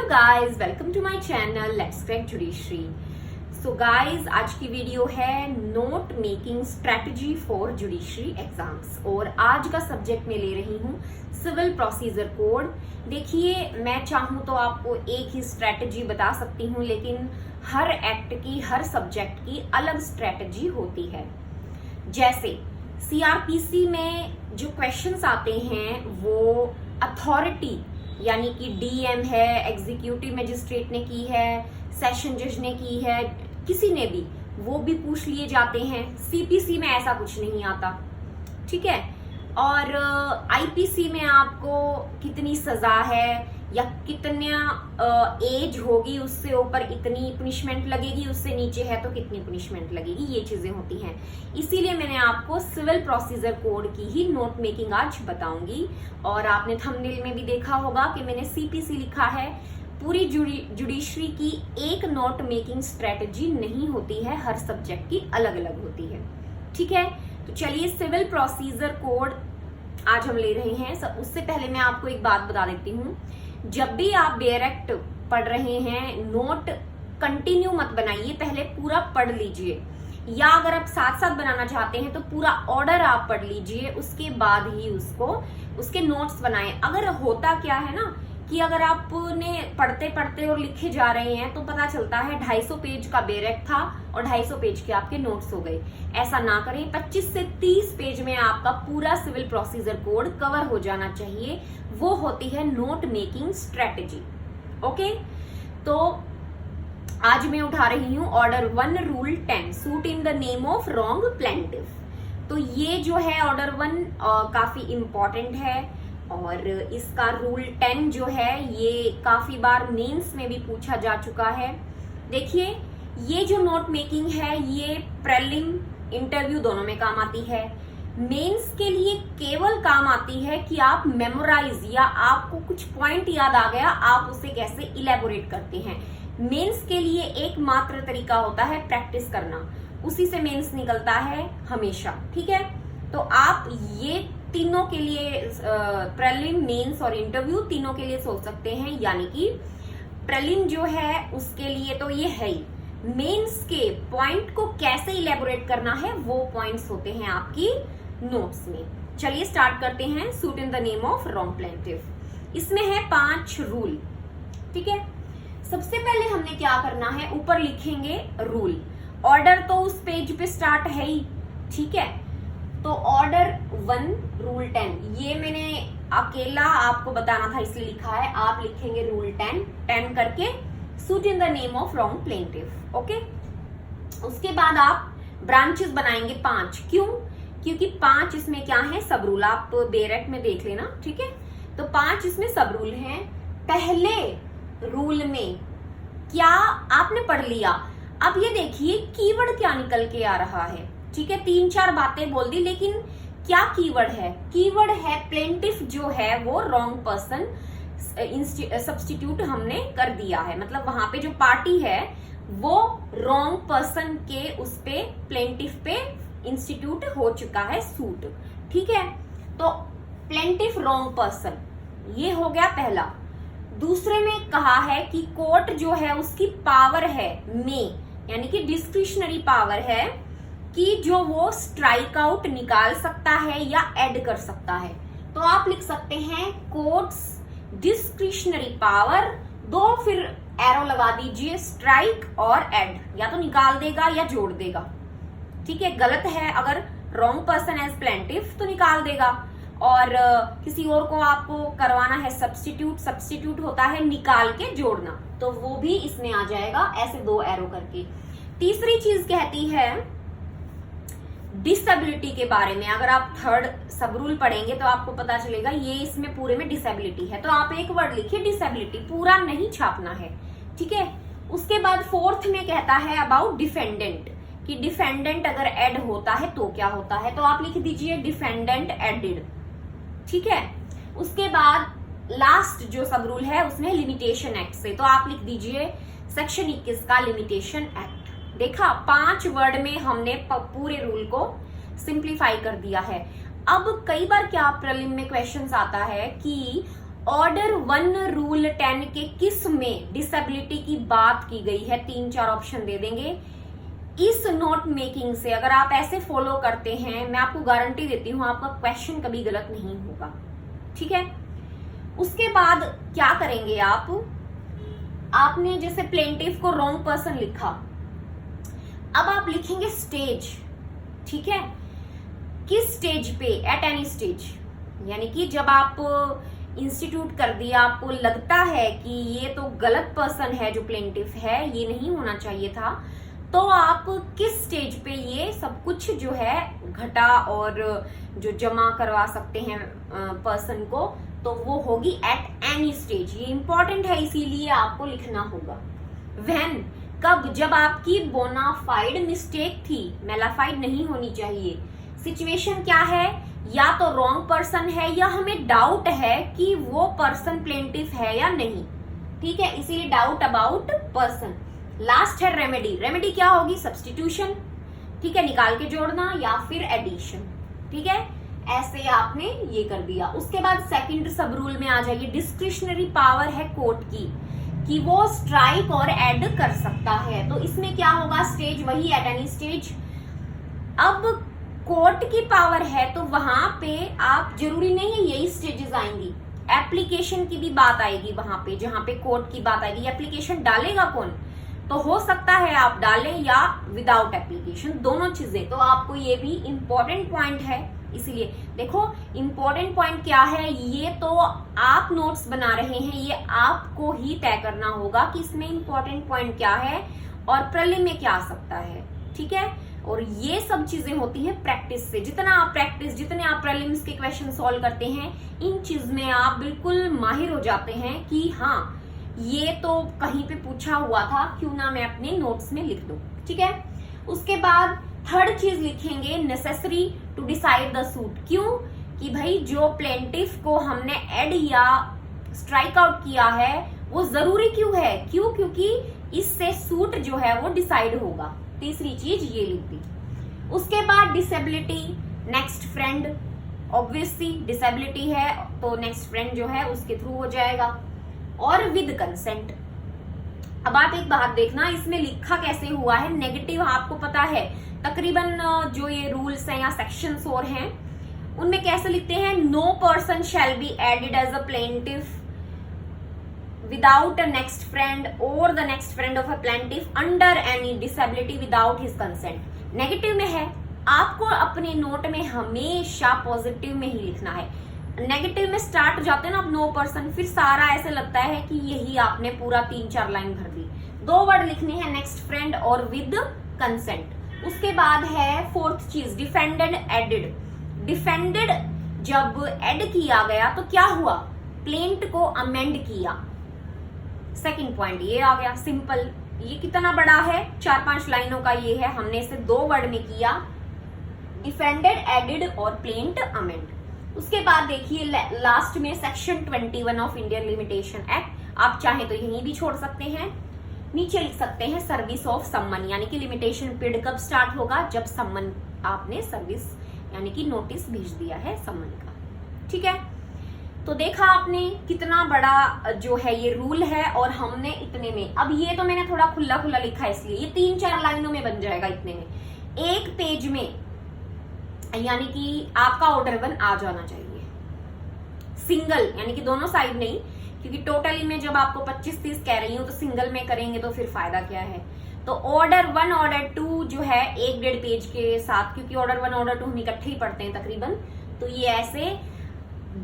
Hello guys, welcome to my channel let's crack judiciary. So guys, आज की video है note making strategy for judiciary exams और आज का सब्जेक्ट मैं ले रही हूँ सिविल प्रोसीजर कोड। देखिए, मैं चाहूँ तो आपको एक ही स्ट्रेटजी बता सकती हूँ, लेकिन हर एक्ट की, हर सब्जेक्ट की अलग स्ट्रेटजी होती है। जैसे सीआरपीसी में जो क्वेश्चंस आते हैं वो अथॉरिटी यानी कि डीएम है, एग्जीक्यूटिव मजिस्ट्रेट ने की है, सेशन जज ने की है, किसी ने भी, वो भी पूछ लिए जाते हैं। सीपीसी में ऐसा कुछ नहीं आता, ठीक है। और आईपीसी में आपको कितनी सजा है या कितना एज होगी, उससे ऊपर इतनी पनिशमेंट लगेगी, उससे नीचे है तो कितनी पनिशमेंट लगेगी, ये चीजें होती हैं। इसीलिए मैंने आपको सिविल प्रोसीजर कोड की ही नोट मेकिंग आज बताऊंगी। और आपने थंबनेल में भी देखा होगा कि मैंने सीपीसी लिखा है। पूरी जुडिशरी की एक नोट मेकिंग स्ट्रेटजी नहीं होती है, हर सब्जेक्ट की अलग अलग होती है, ठीक है। तो चलिए, सिविल प्रोसीजर कोड आज हम ले रहे हैं। उससे पहले मैं आपको एक बात बता देती हूँ, जब भी आप बेयर एक्ट पढ़ रहे हैं, नोट कंटिन्यू मत बनाइए, पहले पूरा पढ़ लीजिए। या अगर आप साथ साथ बनाना चाहते हैं तो पूरा ऑर्डर आप पढ़ लीजिए, उसके बाद ही उसके नोट्स बनाएं। अगर होता क्या है ना कि अगर आपने पढ़ते पढ़ते और लिखे जा रहे हैं तो पता चलता है 250 पेज का बेयर एक्ट था और 250 पेज के आपके नोट्स हो गए। ऐसा ना करें। 25 से 30 पेज में आपका पूरा सिविल प्रोसीजर कोड कवर हो जाना चाहिए। वो होती है नोट मेकिंग स्ट्रेटजी। ओके, तो आज मैं उठा रही हूं order 1 rule 10 suit in the name of wrong plaintiff. तो ये जो है ऑर्डर 1 काफी इंपॉर्टेंट है और इसका रूल 10 जो है ये काफी बार मेंस में भी पूछा जा चुका है। देखिए, ये जो नोट मेकिंग है ये प्रीलिम, इंटरव्यू दोनों में काम आती है। मेंस के लिए केवल काम आती है कि आप मेमोराइज या आपको कुछ पॉइंट याद आ गया, आप उसे कैसे इलेबोरेट करते हैं। मेंस के लिए एकमात्र तरीका होता है प्रैक्टिस करना, उसी से मेंस निकलता है हमेशा, ठीक है। तो आप ये तीनों के लिए, प्रीलिम, मेंस और इंटरव्यू, तीनों के लिए सोच सकते हैं। यानी कि प्रीलिम जो है उसके लिए तो ये है ही, मेंस के पॉइंट को कैसे इलेबोरेट करना है वो पॉइंट्स होते हैं आपकी नोट्स में। चलिए स्टार्ट करते हैं। Suit in the name of wrong plaintiff, इसमें है 5 रूल, ठीक है। सबसे पहले हमने क्या करना है, ऊपर लिखेंगे रूल। ऑर्डर तो उस पेज पे स्टार्ट है ही, ठीक है। तो ऑर्डर 1 रूल 10, ये मैंने अकेला आपको बताना था इसलिए लिखा है। आप लिखेंगे रूल 10 करके, suit in the name of wrong plaintiff. Okay, उसके बाद आप ब्रांचेस बनाएंगे 5। क्यों? क्योंकि 5 इसमें क्या है, सब रूल। आप बेयर एक्ट में देख लेना, ठीक है। तो 5 इसमें सब रूल हैं। पहले रूल में क्या आपने पढ़ लिया, अब ये देखिए कीवर्ड क्या निकल के आ रहा है, ठीक है। 3-4 बातें बोल दी, लेकिन क्या कीवर्ड है? कीवर्ड है प्लेंटिफ जो है वो रॉन्ग पर्सन सब्स्टिट्यूट हमने कर दिया है। मतलब वहां पे जो पार्टी है वो रॉन्ग पर्सन के उस पे, प्लेंटिफ पे इंस्टीट्यूट हो चुका है सूट, ठीक है। तो प्लेंटिफ रॉन्ग पर्सन, ये हो गया पहला। दूसरे में कहा है कि कोर्ट जो है उसकी पावर है में, यानी कि डिस्क्रिशनरी पावर है कि जो वो स्ट्राइक आउट निकाल सकता है या ऐड कर सकता है। तो आप लिख सकते हैं कोर्ट्स डिस्क्रिशनरी पावर, 2 फिर एरो लगा दीजिए, स्ट्राइक और ऐड, या तो निकाल देगा या जोड़ देगा, ठीक है। गलत है, अगर रॉन्ग पर्सन एज प्लेंटिफ तो निकाल देगा, और किसी और को आपको करवाना है सब्स्टिट्यूट होता है निकाल के जोड़ना, तो वो भी इसमें आ जाएगा, ऐसे 2 एरो करके। तीसरी चीज कहती है डिसेबिलिटी के बारे में। अगर आप 3rd सब रूल पढ़ेंगे तो आपको पता चलेगा ये इसमें पूरे में डिसेबिलिटी है, तो आप एक वर्ड लिखिए डिसेबिलिटी, पूरा नहीं छापना है, ठीक है। उसके बाद 4th में कहता है अबाउट डिफेंडेंट, कि डिफेंडेंट अगर ऐड होता है तो क्या होता है, तो आप लिख दीजिए डिफेंडेंट एडेड, ठीक है। उसके बाद लास्ट जो सब रूल है उसमें लिमिटेशन एक्ट से, तो आप लिख दीजिए सेक्शन 21 का लिमिटेशन एक्ट। देखा, 5 वर्ड में हमने पूरे रूल को सिंप्लीफाई कर दिया है। अब कई बार क्या प्रीलिम में क्वेश्चंस आता है कि ऑर्डर 1 रूल 10 के किस में डिसेबिलिटी की बात की गई है? 3-4 ऑप्शन दे देंगे। इस नोट मेकिंग से अगर आप ऐसे फॉलो करते हैं, मैं आपको गारंटी देती हूं आपका क्वेश्चन कभी गलत नहीं होगा। ठीक है, उसके बाद क्या करेंगे आपने जैसे प्लेंटिफ को रॉन्ग पर्सन लिखा, अब आप लिखेंगे स्टेज। ठीक है, किस स्टेज पे? एट एनी स्टेज, यानी कि जब आप इंस्टीट्यूट कर दिया, आपको लगता है कि ये तो गलत पर्सन है जो प्लेंटिफ है, ये नहीं होना चाहिए था, तो आप किस स्टेज पे ये सब कुछ जो है घटा और जो जमा करवा सकते हैं पर्सन को, तो वो होगी एट एनी स्टेज। ये इंपॉर्टेंट है, इसीलिए आपको लिखना होगा। व्हेन, कब? जब आपकी बोनाफाइड मिस्टेक थी, मेलाफाइड नहीं होनी चाहिए। सिचुएशन क्या है? या तो रॉन्ग पर्सन है या हमें डाउट है कि वो पर्सन प्लेंटिफ है या नहीं। ठीक है, इसीलिए डाउट अबाउट पर्सन। लास्ट है रेमेडी। रेमेडी क्या होगी? सब्स्टिट्यूशन। ठीक है, निकाल के जोड़ना या फिर एडिशन। ठीक है, ऐसे आपने ये कर दिया। उसके बाद सेकंड सब रूल में आ जाइए। डिस्क्रिशनरी पावर है कोर्ट की कि वो स्ट्राइक और ऐड कर सकता है, तो इसमें क्या होगा? स्टेज वही एट एनी स्टेज। अब कोर्ट की पावर है तो वहां पे आप, जरूरी नहीं है यही स्टेजेस आएंगी, एप्लीकेशन की भी बात आएगी वहां पे, जहां पे कोर्ट की बात आएगी। एप्लीकेशन डालेगा कौन? तो हो सकता है आप डालें या विदाउट एप्लीकेशन, दोनों चीजें। तो आपको ये भी इंपॉर्टेंट पॉइंट है, इसीलिए देखो इंपॉर्टेंट पॉइंट क्या है, ये तो आप नोट्स बना रहे हैं, ये आपको ही तय करना होगा कि इसमें इंपॉर्टेंट पॉइंट क्या है और प्रलिम में क्या आ सकता है। ठीक है, और ये सब चीजें होती है प्रैक्टिस से। जितने आप प्रीलिम्स के क्वेश्चन सॉल्व करते हैं, इन चीज में आप बिल्कुल माहिर हो जाते हैं कि हाँ ये तो कहीं पे पूछा हुआ था, क्यों ना मैं अपने नोट्स में लिख दूं। ठीक है, उसके बाद थर्ड चीज लिखेंगे, necessary to decide the suit. क्यों? कि भाई जो प्लेंटिफ को हमने ऐड या स्ट्राइक आउट किया है वो जरूरी क्यों है? क्योंकि इससे सूट जो है वो डिसाइड होगा। तीसरी चीज ये लिख दी। उसके बाद disability, next friend, obviously disability है तो नेक्स्ट फ्रेंड जो है उसके थ्रू हो जाएगा, और विद कंसेंट। अब आप एक बात देखना, इसमें लिखा कैसे हुआ है नेगेटिव, आपको पता है तकरीबन जो ये रूल्स हैं या सेक्शंस और हैं उनमें कैसे लिखते हैं? No person shall be added as a plaintiff without a next friend or the next friend of a plaintiff under any disability without his consent। Negative में है, आपको अपने नोट में हमेशा पॉजिटिव में ही लिखना है। नेगेटिव में स्टार्ट हो जाते हैं ना आप नो पर्सन, फिर सारा ऐसे लगता है कि यही आपने पूरा 3-4 लाइन भर दी। 2 वर्ड लिखने हैं, नेक्स्ट फ्रेंड और विद कंसेंट। उसके बाद है फोर्थ चीज, डिफेंडेड एडेड। डिफेंडेड जब एड किया गया तो क्या हुआ? प्लेंट को अमेंड किया। सेकंड पॉइंट ये आ गया, सिंपल। ये कितना बड़ा है? 4-5 लाइनों का ये है, हमने इसे 2 वर्ड में किया, डिफेंडेड एडेड और प्लेंट अमेंड। उसके बाद देखिए लास्ट में section 21 of Indian limitation act, आप चाहे तो यहीं भी छोड़ सकते हैं, नीचे लिख सकते हैं सर्विस ऑफ सम्मन, यानी कि लिमिटेशन पीरियड कब स्टार्ट होगा? जब सम्मन आपने सर्विस यानी कि नोटिस भेज दिया है सम्मन का। ठीक है, तो देखा आपने कितना बड़ा जो है ये रूल है, और हमने इतने में, अब ये तो मैंने थोड़ा खुला खुला लिखा है इसलिए ये 3-4 लाइनों में बन जाएगा इतने में। एक पेज में यानी कि आपका ऑर्डर 1 आ जाना चाहिए, सिंगल, यानी कि दोनों साइड नहीं, क्योंकि टोटली में जब आपको 25-30 कह रही हूँ तो सिंगल में करेंगे तो फिर फायदा क्या है। तो ऑर्डर 1 ऑर्डर 2 जो है 1-1.5 पेज के साथ, क्योंकि ऑर्डर 1 ऑर्डर 2 हम इकट्ठे ही पढ़ते हैं तकरीबन, तो ये ऐसे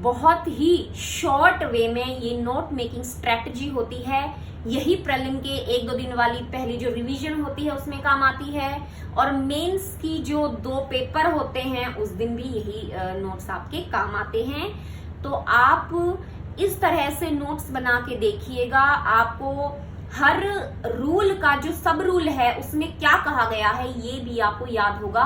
बहुत ही शॉर्ट वे में ये नोट मेकिंग स्ट्रेटजी होती है। यही प्रीलिम के 1-2 दिन वाली पहली जो रिवीजन होती है उसमें काम आती है, और मेंस की जो 2 पेपर होते हैं उस दिन भी यही नोट्स आपके काम आते हैं। तो आप इस तरह से नोट्स बना के देखिएगा, आपको हर रूल का जो सब रूल है उसमें क्या कहा गया है ये भी आपको याद होगा।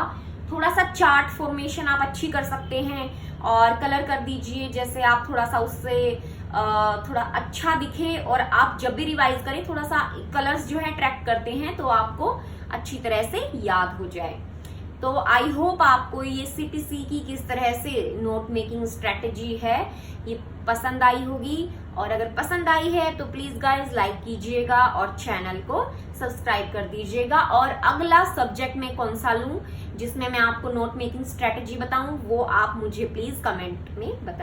थोड़ा सा चार्ट फॉर्मेशन आप अच्छी कर सकते हैं और कलर कर दीजिए, जैसे आप थोड़ा सा उससे थोड़ा अच्छा दिखे, और आप जब भी रिवाइज करें थोड़ा सा कलर्स जो है ट्रैक करते हैं तो आपको अच्छी तरह से याद हो जाए। तो आई होप आपको ये CPC की किस तरह से नोट मेकिंग स्ट्रेटेजी है ये पसंद आई होगी, और अगर पसंद आई है तो प्लीज गाइज लाइक कीजिएगा और चैनल को सब्सक्राइब कर दीजिएगा। और अगला सब्जेक्ट मैं कौन सा लूं जिसमें मैं आपको नोट मेकिंग स्ट्रेटेजी बताऊं, वो आप मुझे प्लीज कमेंट में बताइए।